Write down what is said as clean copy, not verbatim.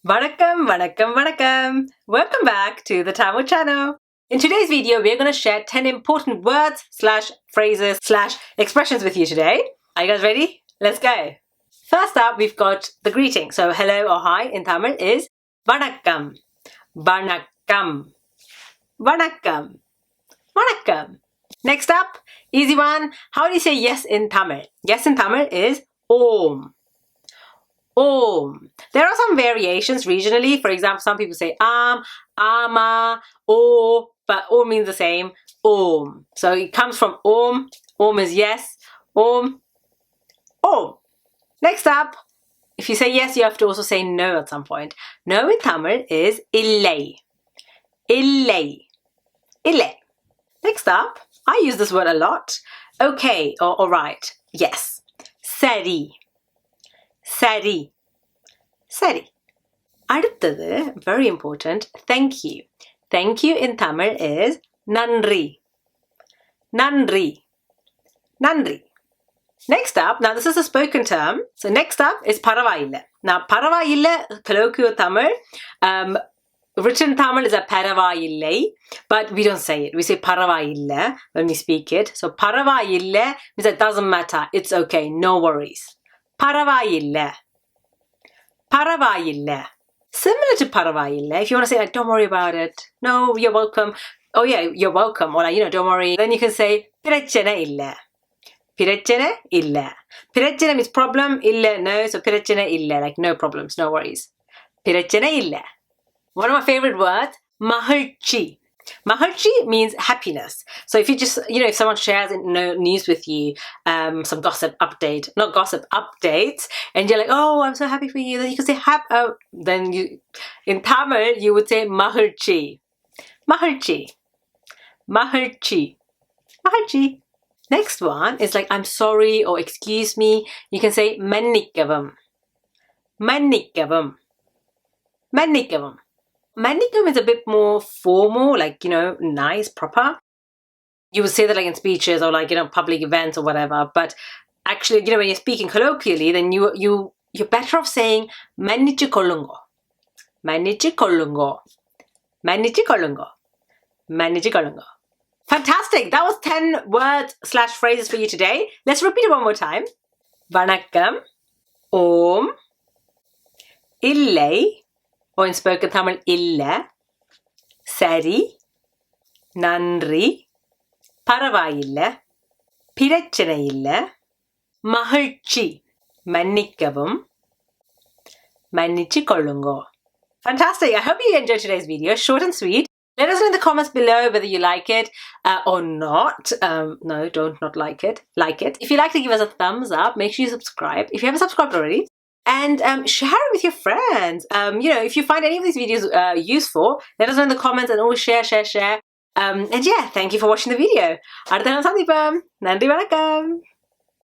Vanakkam, Vanakkam, Vanakkam. Welcome back to the Tamil channel. In today's video, we're going to share 10 important words / phrases / expressions with you today. Are you guys ready? Let's go. First up, we've got the greeting. So hello or hi in Tamil is Vanakkam, Vanakkam, Vanakkam, Vanakkam. Next up, easy one. How do you say yes in Tamil? Yes in Tamil is Om. Om. There are some variations regionally. For example, some people say ama, o, but O means the same. Om. So it comes from Om. Om is yes. Om. Om. Next up, if you say yes, you have to also say no at some point. No in Tamil is illai. Illai. Illai. Next up, I use this word a lot. Okay or alright. Yes. Sari. Sari. Sari. அடுத்தது, very important, thank you. Thank you in Tamil is nandri. Nandri. Nandri. Next up, now this is a spoken term. So next up is paravailla. Now paravailla, colloquial Tamil, written Tamil is a paravaillai, but we don't say it. We say paravailla when we speak it. So paravailla means it doesn't matter. It's okay. No worries. Paravailla. Paravailla. Similar to paravailla, if you want to say like, don't worry about it. No, you're welcome. Oh yeah, you're welcome. Or like, don't worry. Then you can say, pirachana illa. Pirachana illa. Pirachana means problem, illa, no. So pirachana illa, like no problems, no worries. Pirachana illa. One of my favorite words, mahalchi. Mahalchi means happiness. So if you just, if someone shares news with you, some gossip update, not gossip, updates, and you're like, oh, I'm so happy for you, then you can say, in Tamil, you would say mahalchi. Mahalchi. Mahalchi. Mahalchi. Next one is like, I'm sorry or excuse me. You can say mannikavam. Mannikavam. Mannikavam. Vanakkam is a bit more formal, like, nice, proper. You would say that like in speeches or like, public events or whatever. But actually, when you're speaking colloquially, then you're better off saying Mannichu kollungo. Mannichu kollungo. Mannichu kollungo. Mannichu kollungo. Fantastic. That was 10 words / phrases for you today. Let's repeat it one more time. Vanakkam. Om. Illai. Or in spoken Tamil, illa, sari, nandri, paravailla, pirachana illa, mahalchi, mannikavum, mannichu kollungo. Fantastic. I hope you enjoyed today's video. Short and sweet. Let us know in the comments below whether you like it or not. No, don't not like it. Like it. If you like to give us a thumbs up, make sure you subscribe. If you haven't subscribed already, and share it with your friends. If you find any of these videos useful, let us know in the comments and always share. And yeah, thank you for watching the video. Nandri Vanakkam.